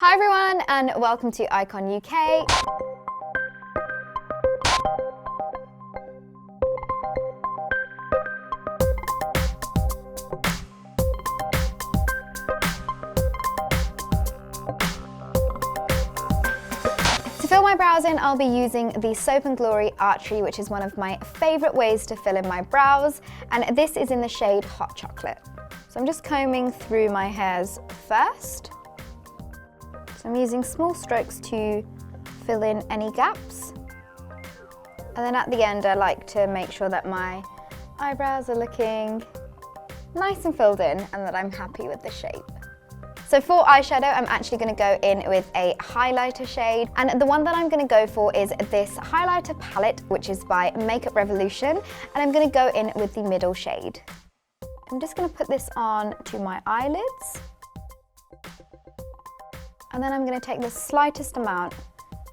Hi everyone and welcome to Icon UK. To fill my brows in, I'll be using the Soap & Glory Archery, which is one of my favourite ways to fill in my brows, and this is in the shade Hot Chocolate. So I'm just combing through my hairs first. So I'm using small strokes to fill in any gaps. And then at the end, I like to make sure that my eyebrows are looking nice and filled in and that I'm happy with the shape. So for eyeshadow, I'm actually going to go in with a highlighter shade, and the one that I'm going to go for is this highlighter palette, which is by Makeup Revolution, and I'm going to go in with the middle shade. I'm just going to put this on to my eyelids, and then I'm going to take the slightest amount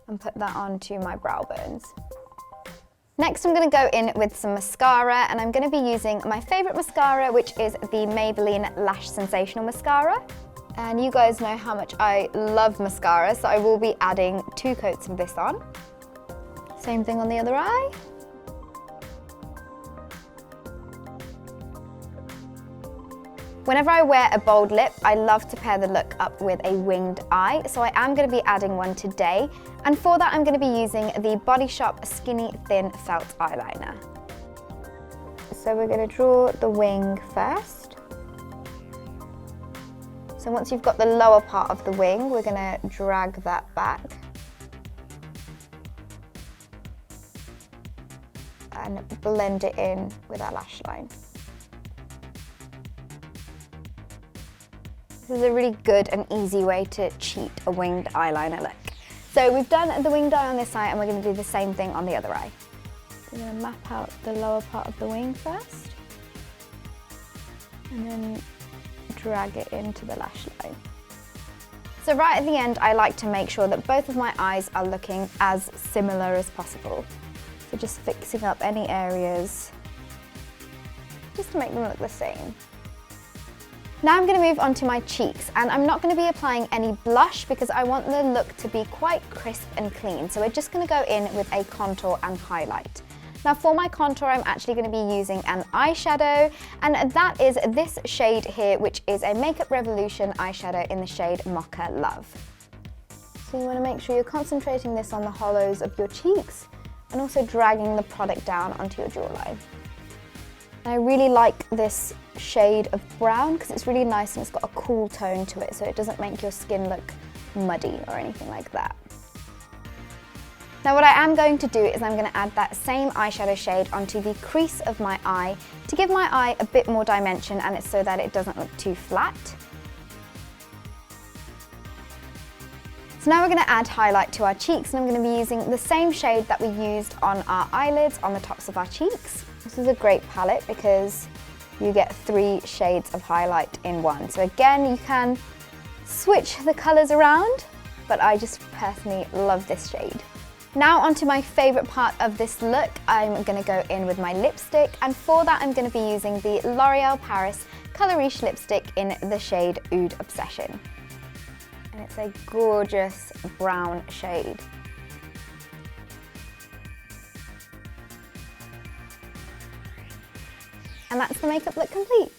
and put that onto my brow bones. Next, I'm going to go in with some mascara, and I'm going to be using my favourite mascara, which is the Maybelline Lash Sensational Mascara. And you guys know how much I love mascara, so I will be adding 2 coats of this on. Same thing on the other eye. Whenever I wear a bold lip, I love to pair the look up with a winged eye, so I am going to be adding one today. And for that, I'm going to be using the Body Shop Skinny Thin Felt Eyeliner. So we're going to draw the wing first. So once you've got the lower part of the wing, we're going to drag that back and blend it in with our lash line. This is a really good and easy way to cheat a winged eyeliner look. So we've done the winged eye on this eye, and we're going to do the same thing on the other eye. We're going to map out the lower part of the wing first, and then drag it into the lash line. So right at the end, I like to make sure that both of my eyes are looking as similar as possible. So just fixing up any areas, just to make them look the same. Now I'm going to move on to my cheeks, and I'm not going to be applying any blush because I want the look to be quite crisp and clean. So we're just going to go in with a contour and highlight. Now for my contour, I'm actually going to be using an eyeshadow, and that is this shade here, which is a Makeup Revolution eyeshadow in the shade Mocha Love. So you want to make sure you're concentrating this on the hollows of your cheeks and also dragging the product down onto your jawline. And I really like this shade of brown because it's really nice and it's got a cool tone to it, so it doesn't make your skin look muddy or anything like that. Now what I am going to do is I'm going to add that same eyeshadow shade onto the crease of my eye to give my eye a bit more dimension, and it's so that it doesn't look too flat. So now we're going to add highlight to our cheeks, and I'm going to be using the same shade that we used on our eyelids on the tops of our cheeks. This is a great palette because you get 3 shades of highlight in one. So again, you can switch the colours around, but I just personally love this shade. Now onto my favourite part of this look, I'm going to go in with my lipstick, and for that I'm going to be using the L'Oreal Paris Colour Riche lipstick in the shade Oud Obsession. And it's a gorgeous brown shade. And that's the makeup look complete.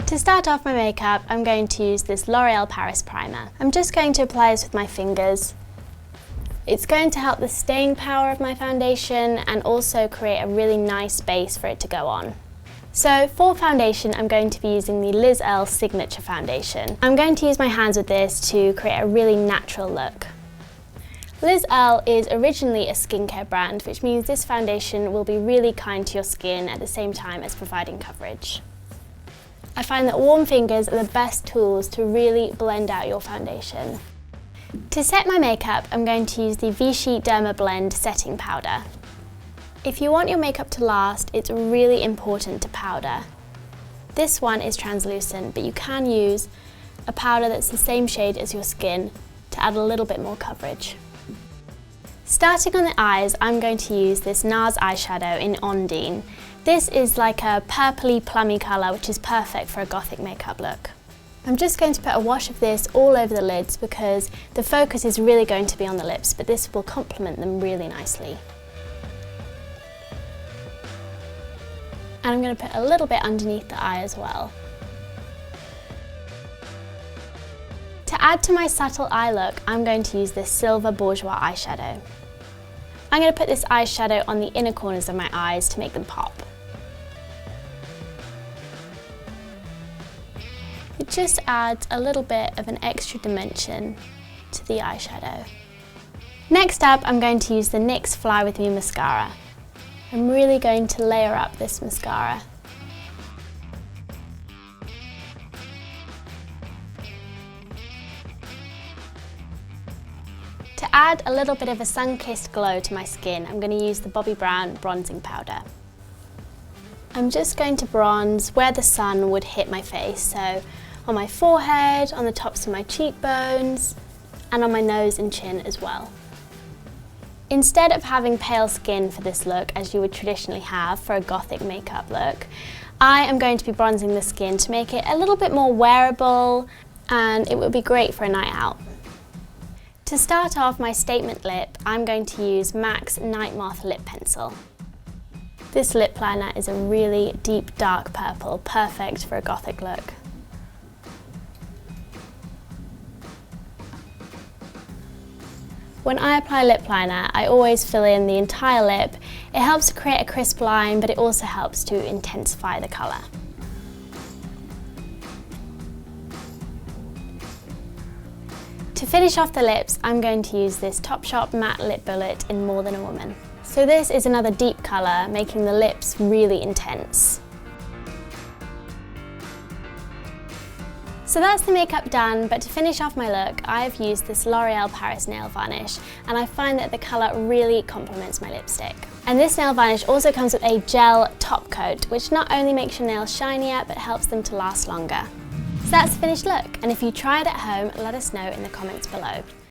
To start off my makeup, I'm going to use this L'Oreal Paris primer. I'm just going to apply this with my fingers. It's going to help the staying power of my foundation and also create a really nice base for it to go on. So for foundation, I'm going to be using the Liz Earle Signature Foundation. I'm going to use my hands with this to create a really natural look. Liz Earle is originally a skincare brand, which means this foundation will be really kind to your skin at the same time as providing coverage. I find that warm fingers are the best tools to really blend out your foundation. To set my makeup, I'm going to use the Vichy DERMABLEND setting powder. If you want your makeup to last, it's really important to powder. This one is translucent, but you can use a powder that's the same shade as your skin to add a little bit more coverage. Starting on the eyes, I'm going to use this NARS eyeshadow in Ondine. This is like a purpley plummy colour, which is perfect for a gothic makeup look. I'm just going to put a wash of this all over the lids because the focus is really going to be on the lips, but this will complement them really nicely. And I'm going to put a little bit underneath the eye as well. To add to my subtle eye look, I'm going to use this silver bourgeois eyeshadow. I'm going to put this eyeshadow on the inner corners of my eyes to make them pop. It just adds a little bit of an extra dimension to the eyeshadow. Next up, I'm going to use the NYX Fly With Me mascara. I'm really going to layer up this mascara. To add a little bit of a sun-kissed glow to my skin, I'm going to use the Bobbi Brown bronzing powder. I'm just going to bronze where the sun would hit my face, so on my forehead, on the tops of my cheekbones, and on my nose and chin as well. Instead of having pale skin for this look, as you would traditionally have for a gothic makeup look, I am going to be bronzing the skin to make it a little bit more wearable, and it would be great for a night out. To start off my statement lip, I'm going to use MAC's NIGHTMOTH lip pencil. This lip liner is a really deep dark purple, perfect for a gothic look. When I apply lip liner, I always fill in the entire lip. It helps to create a crisp line, but it also helps to intensify the colour. To finish off the lips, I'm going to use this Topshop matte lip bullet in More Than a Woman. So this is another deep colour, making the lips really intense. So that's the makeup done, but to finish off my look, I've used this L'Oreal Paris nail varnish, and I find that the colour really complements my lipstick. And this nail varnish also comes with a gel top coat, which not only makes your nails shinier, but helps them to last longer. So that's the finished look, and if you try it at home, let us know in the comments below.